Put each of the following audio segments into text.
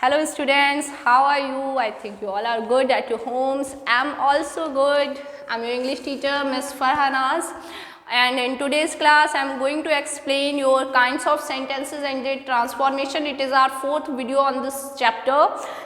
Hello students, how are you? I think you all are good at your homes. I'm also good. I'm your English teacher, Miss Farhanaz. And in today's class, I'm going to explain your kinds of sentences and their transformation. It is our fourth video on this chapter.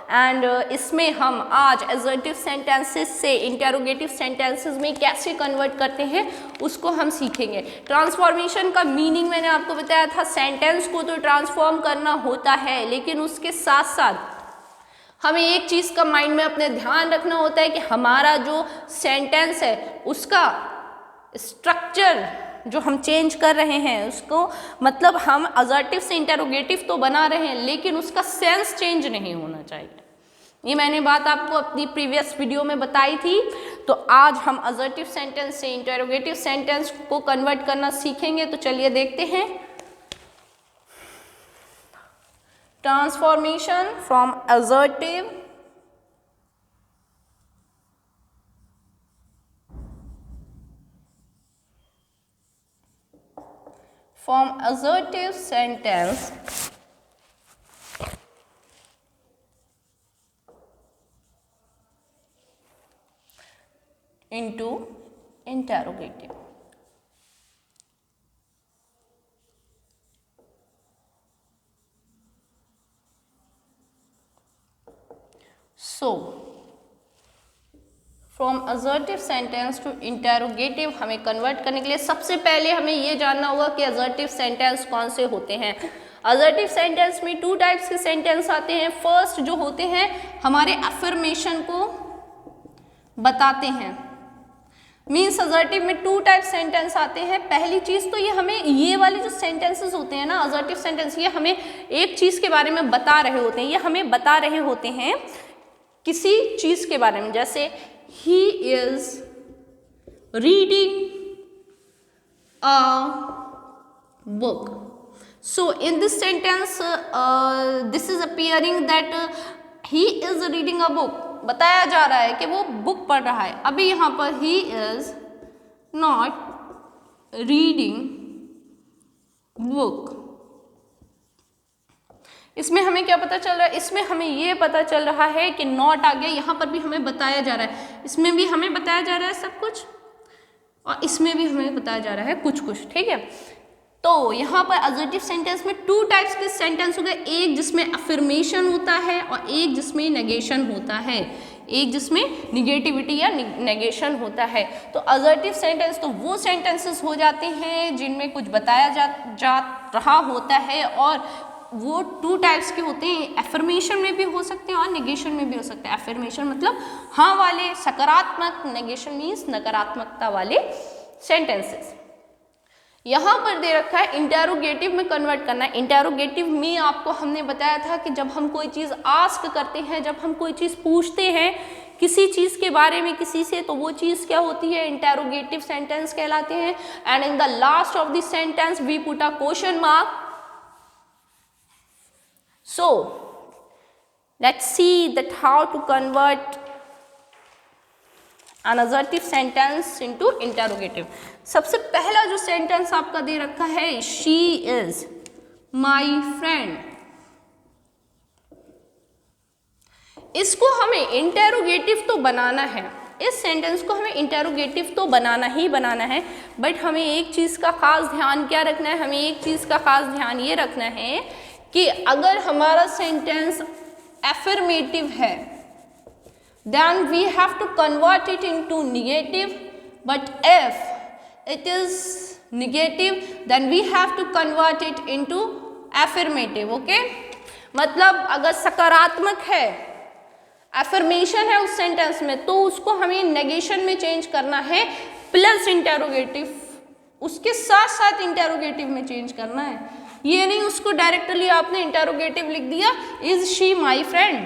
And इसमें हम आज assertive sentences से interrogative sentences में कैसे convert करते हैं उसको हम सीखेंगे. ट्रांसफॉर्मेशन का मीनिंग मैंने आपको बताया था, सेंटेंस को तो ट्रांसफॉर्म करना होता है, लेकिन उसके साथ साथ हमें एक चीज़ का माइंड में अपने ध्यान रखना होता है कि हमारा जो सेंटेंस है उसका स्ट्रक्चर जो हम चेंज कर रहे हैं उसको, मतलब हम असर्टिव से इंटरोगेटिव तो बना रहे हैं लेकिन उसका सेंस चेंज नहीं होना चाहिए. ये मैंने बात आपको अपनी प्रीवियस वीडियो में बताई थी. तो आज हम असर्टिव सेंटेंस से इंटरोगेटिव सेंटेंस को कन्वर्ट करना सीखेंगे. तो चलिए देखते हैं. Transformation from assertive sentence into interrogative. So from assertive sentence to interrogative हमें कन्वर्ट करने के लिए सबसे पहले हमें ये जानना होगा कि असर्टिव सेंटेंस कौन से होते हैं. असर्टिव सेंटेंस में टू टाइप्स के सेंटेंस आते हैं. फर्स्ट जो होते हैं हमारे अफर्मेशन को बताते हैं. मीन्स असर्टिव में टू टाइप सेंटेंस आते हैं. पहली चीज़ तो ये हमें ये वाले जो सेंटेंसेस होते हैं ना असर्टिव सेंटेंस, ये हमें एक चीज़ के बारे में बता रहे होते हैं. ये हमें बता रहे होते हैं किसी चीज़ के बारे में. जैसे he is reading a book. So in this sentence this is appearing that he is reading a book. बताया जा रहा है कि वो बुक पढ़ रहा है. अभी यहाँ पर he is not reading book. इसमें हमें क्या पता चल रहा है? इसमें हमें ये पता चल रहा है कि नॉट आ गया. यहाँ पर भी हमें बताया जा रहा है, इसमें भी हमें बताया जा रहा है सब कुछ, और इसमें भी हमें बताया जा रहा है कुछ कुछ. ठीक है. तो यहाँ पर असर्टिव सेंटेंस में टू टाइप्स के सेंटेंस हो गए. एक जिसमें अफर्मेशन होता है और एक जिसमें नेगेशन होता है. एक जिसमें निगेटिविटी या नेगेशन होता है. तो असर्टिव सेंटेंस तो वो सेंटेंसेस हो जाते हैं जिनमें कुछ बताया जा रहा होता है, और वो टू टाइप्स के होते हैं. एफर्मेशन में भी हो सकते हैं और नेगेशन में भी हो सकते हैं. एफर्मेशन मतलब हाँ वाले सकारात्मक, नेगेशन मीन्स नकारात्मकता वाले सेंटेंसेस. यहाँ पर दे रखा है इंटरोगेटिव में कन्वर्ट करना. इंटरोगेटिव में आपको हमने बताया था कि जब हम कोई चीज़ आस्क करते हैं, जब हम कोई चीज़ पूछते हैं किसी चीज़ के बारे में किसी से, तो वो चीज़ क्या होती है? इंटरोगेटिव सेंटेंस कहलाते हैं. And in the last of the sentence we put a question mark. So let's see that how to convert an assertive sentence into interrogative. सबसे पहला जो सेंटेंस आपका दे रखा है, she is my friend. इसको हमें इंटेरोगेटिव तो बनाना है. इस सेंटेंस को हमें इंटेरोगेटिव तो बनाना ही बनाना है, बट हमें एक चीज़ का खास ध्यान क्या रखना है? हमें एक चीज़ का खास ध्यान ये रखना है कि अगर हमारा सेंटेंस एफर्मेटिव है then we have to convert it into negative, but if it is negative then we have to convert it into affirmative. Okay, मतलब अगर सकारात्मक है, एफर्मेशन है उस सेंटेंस में, तो उसको हमें नेगेशन में चेंज करना है प्लस इंटेरोगेटिव, उसके साथ साथ इंटेरोगेटिव में चेंज करना है. ये नहीं उसको डायरेक्टली आपने इंटरोगेटिव लिख दिया, इज शी माई फ्रेंड,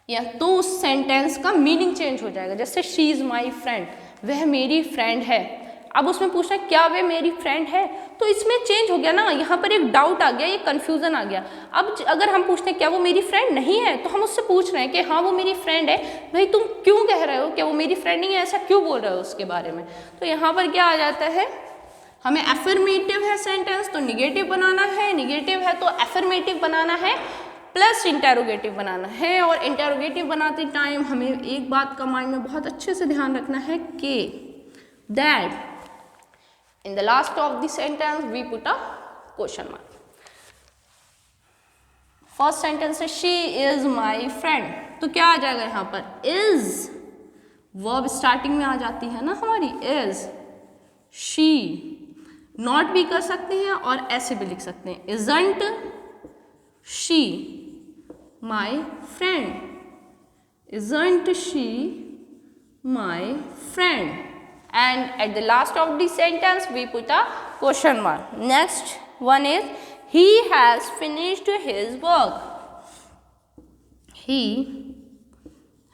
या तो उस सेंटेंस का मीनिंग चेंज हो जाएगा. जैसे शी इज माई फ्रेंड, वह मेरी फ्रेंड है. अब उसमें पूछना क्या वह मेरी फ्रेंड है, तो इसमें चेंज हो गया ना. यहाँ पर एक डाउट आ गया, एक कंफ्यूजन आ गया. अब अगर हम पूछते हैं क्या वो मेरी फ्रेंड नहीं है, तो हम उससे पूछ रहे हैं कि हाँ वो मेरी फ्रेंड है. भाई तुम क्यों कह रहे हो कि वो मेरी फ्रेंड नहीं है, ऐसा क्यों बोल रहे हो उसके बारे में? तो यहाँ पर क्या आ जाता है, हमें एफर्मेटिव है सेंटेंस तो निगेटिव बनाना है, निगेटिव है तो एफर्मेटिव बनाना है. प्लस इंटेरोगेटिव बनाना है। और इंटेरोगेटिव बनाते टाइम हमें एक बात का माइंड में बहुत अच्छे से ध्यान रखना है कि that in the last of the sentence we put a question mark. First sentence है शी इज माई फ्रेंड, तो क्या आ जाएगा यहाँ पर, इज वर्ब स्टार्टिंग में आ जाती है ना हमारी, इज शी। नॉट भी कर सकते हैं और ऐसे भी लिख सकते हैं, isn't she my friend, isn't she my friend, and at the last of the sentence we put a question mark. Next one is he has finished his work, he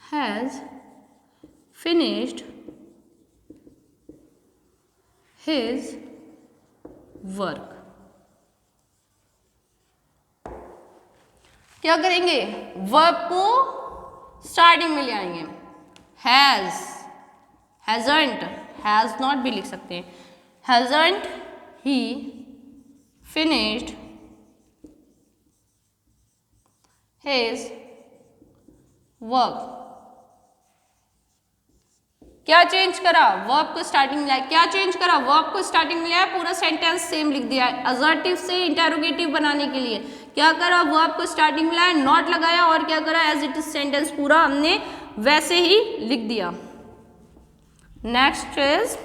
has finished his work। क्या करेंगे, verb को starting में ले आएंगे, has, hasn't, has not भी लिख सकते हैं, हैजंट ही finished his work। क्या चेंज करा, वर्ब को स्टार्टिंग में लाया, क्या चेंज करा, वर्ब को स्टार्टिंग में लाया, पूरा सेंटेंस सेम लिख दिया। असर्टिव से इंटेरोगेटिव बनाने के लिए क्या करा, वर्ब को स्टार्टिंग में लाया, नॉट लगाया, और क्या करा, एज इट इज सेंटेंस पूरा हमने वैसे ही लिख दिया। Next is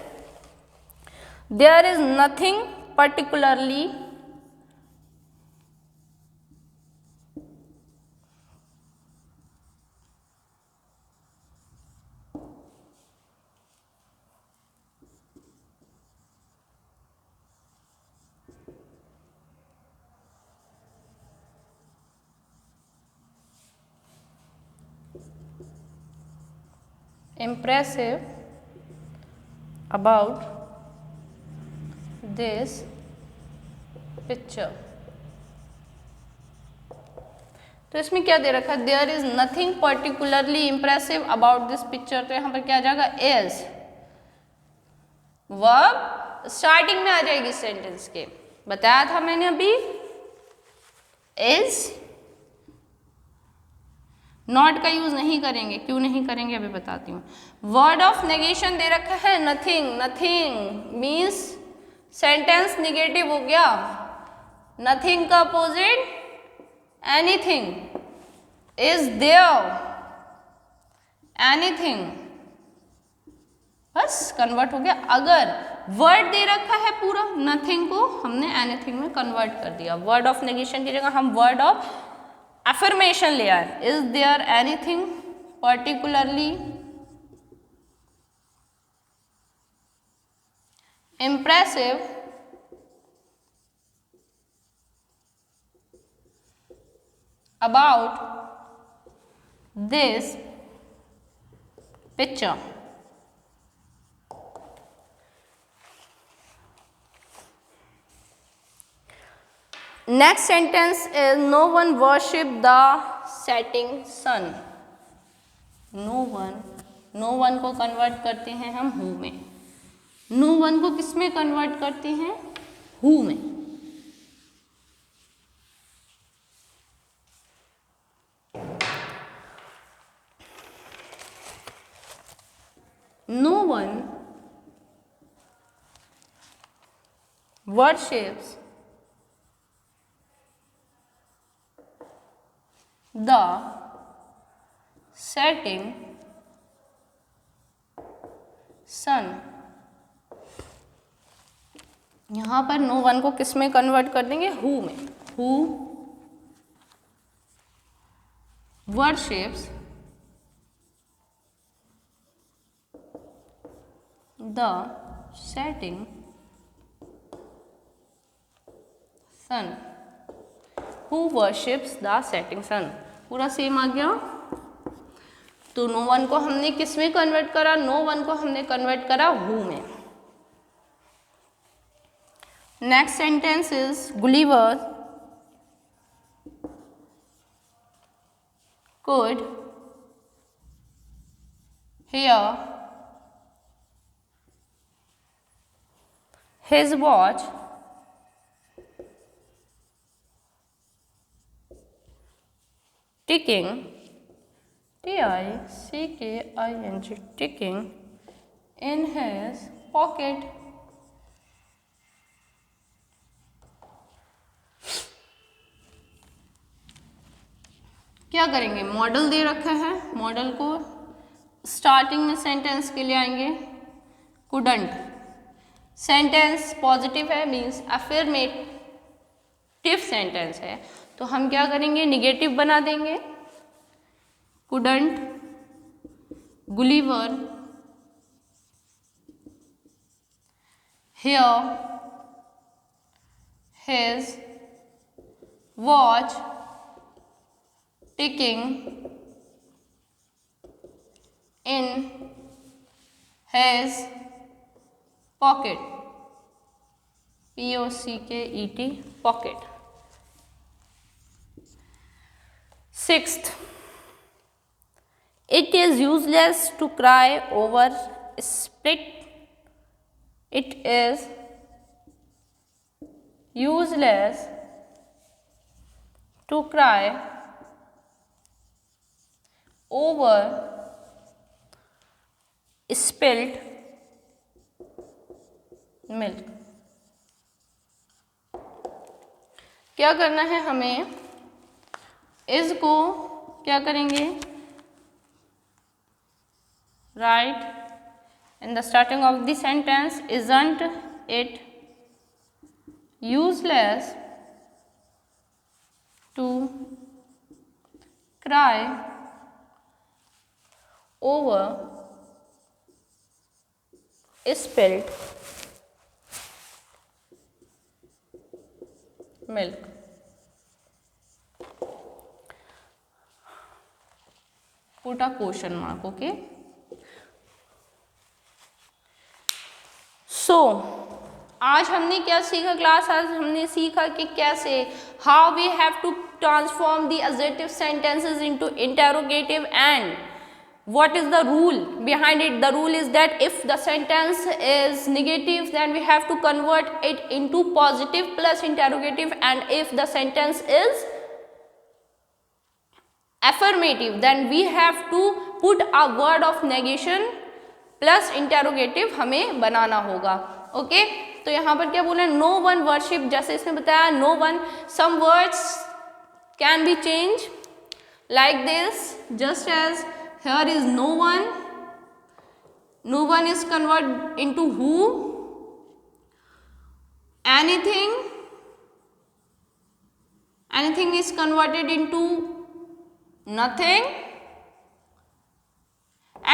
there is nothing particularly impressive about this picture। तो इसमें क्या दे रखा है, there is nothing particularly impressive about this picture, तो यहाँ पर क्या आ जाएगा, इज, वर्ब स्टार्टिंग में आ जाएगी सेंटेंस के, बताया था मैंने अभी, इज। नॉट का यूज नहीं करेंगे, क्यों नहीं करेंगे अभी बताती हूँ। वर्ड ऑफ नेगेशन दे रखा है nothing, nothing means sentence negative हो गया, नथिंग का opposite anything, is there anything, बस कन्वर्ट हो गया। अगर वर्ड दे रखा है पूरा, नथिंग को हमने एनीथिंग में कन्वर्ट कर दिया, वर्ड ऑफ नेगेशन की जगह हम वर्ड ऑफ अफर्मेशन ले आए, is there anything particularly impressive about this picture। Next sentence is no one worship the setting sun। no one को कन्वर्ट करते हैं हम who में, no one को किस में कन्वर्ट करते हैं, who में। no one worships the setting sun। यहां पर no one को किस में कन्वर्ट कर देंगे, who में, who worships the setting sun, who worships the setting sun, पूरा सेम आ गया। तो नो वन को हमने किस में कन्वर्ट करा, नो वन को हमने कन्वर्ट करा हु में। Next sentence is Gulliver could hear his watch ticking, T-I-C-K-I-N-G, ticking in his pocket. क्या करेंगे, मॉडल दे रखा है, मॉडल को स्टार्टिंग में सेंटेंस के लिए आएंगे, कुडंट, सेंटेंस पॉजिटिव है मीन्स अफर्मेटिव सेंटेंस है, तो हम क्या करेंगे, निगेटिव बना देंगे, couldn't Gulliver here his watch ticking in his pocket, P-O-C-K-E-T, pocket. Sixth, it is useless to cry over split. It is useless to cry over spilled milk. क्या करना है हमें, इसको क्या करेंगे, right in the starting of the sentence, isn't it useless to cry over spilled milk. Put a question mark, okay? So, आज हमने क्या सीखा क्लास, आज हमने सीखा कि कैसे how we have to transform the assertive sentences into interrogative, and what is the rule behind it. The rule is that if the sentence is negative, then we have to convert it into positive plus interrogative, and if the sentence is affirmative, then we have to put a word of negation plus interrogative हमें बनाना होगा, okay तो यहाँ पर क्या बोले, no one worship, जैसे इसमें बताया no one, some words can be change like this, just as here is no one, no one is converted into who, anything is converted into nothing,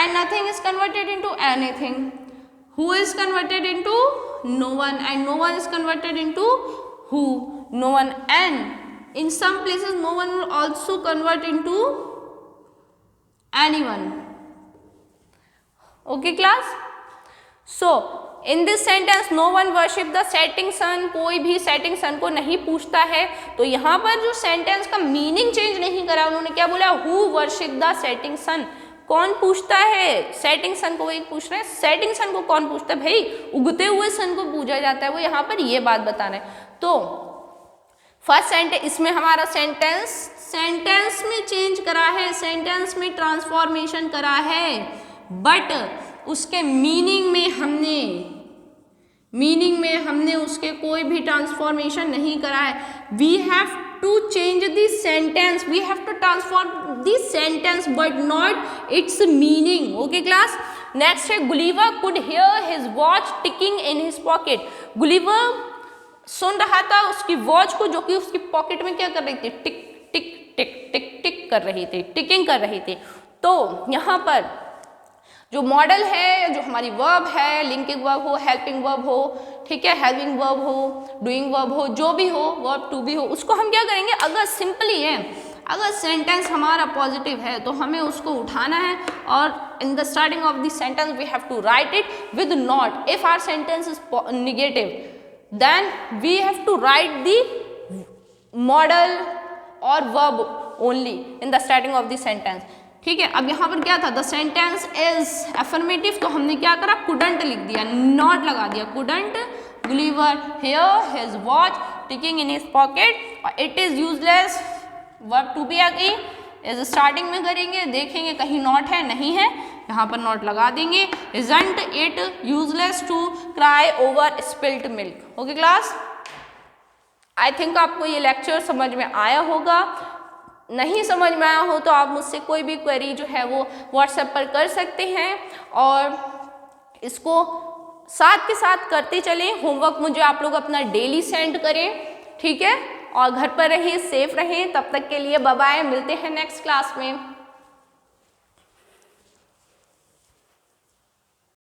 and nothing is converted into anything, who is converted into no one, and no one is converted into who, no one, and in some places no one will also convert into anyone. Okay class, so in this sentence no one worship the setting sun, कोई भी setting sun को नहीं पूछता है, तो यहाँ पर जो sentence का meaning change नहीं करा, उन्होंने क्या बोला, who worship the setting sun, कौन पूछता है setting sun को, वही पूछ रहे हैं, setting sun को कौन पूछता है भाई, उगते हुए sun को पूजा जाता है, वो यहाँ पर ये बात बता रहे हैं। तो फर्स्ट सेंटेंस, इसमें हमारा सेंटेंस में चेंज करा है, सेंटेंस में ट्रांसफॉर्मेशन करा है, बट उसके मीनिंग में हमने उसके कोई भी ट्रांसफॉर्मेशन नहीं करा है। We have to change the sentence, we have to transform the sentence but not its meaning. Okay class, next है Gulliver could hear his watch ticking in his pocket. Gulliver सुन रहा था उसकी वॉच को, जो कि उसकी पॉकेट में क्या कर रही थी, टिक टिक टिक टिक टिक कर रही थी, टिकिंग कर रही थी। तो यहाँ पर जो मॉडल है, जो हमारी वर्ब है, लिंकिंग वर्ब हो, हेल्पिंग वर्ब हो, ठीक है, हेल्पिंग वर्ब हो, डूइंग वर्ब हो, जो भी हो, वर्ब टू भी हो, उसको हम क्या करेंगे, अगर सिंपली है, अगर सेंटेंस हमारा पॉजिटिव है तो हमें उसको उठाना है, और in the starting of the sentence we have to write it with not. If our sentence is negative, then we have to write the model or verb only in the starting of the sentence। ठीक है, अब यहाँ पर क्या था, the sentence is affirmative, तो हमने क्या करा, couldn't लिख दिया, not लगा दिया, couldn't Gulliver hear his watch ticking in his pocket। it is useless, verb to be आ गई, इज स्टार्टिंग में करेंगे, देखेंगे कहीं नॉट है, नहीं है, यहाँ पर नॉट लगा देंगे। Isn't it useless to cry over spilt milk. Okay class, I think आपको ये लेक्चर समझ में आया होगा। नहीं समझ में आया हो तो आप मुझसे कोई भी क्वेरी जो है वो व्हाट्सएप पर कर सकते हैं, और इसको साथ के साथ करते चलें। होमवर्क मुझे आप लोग अपना डेली सेंड करें, ठीक है, और घर पर रहें, सेफ रहें। तब तक के लिए बाय बाय, मिलते हैं नेक्स्ट क्लास में।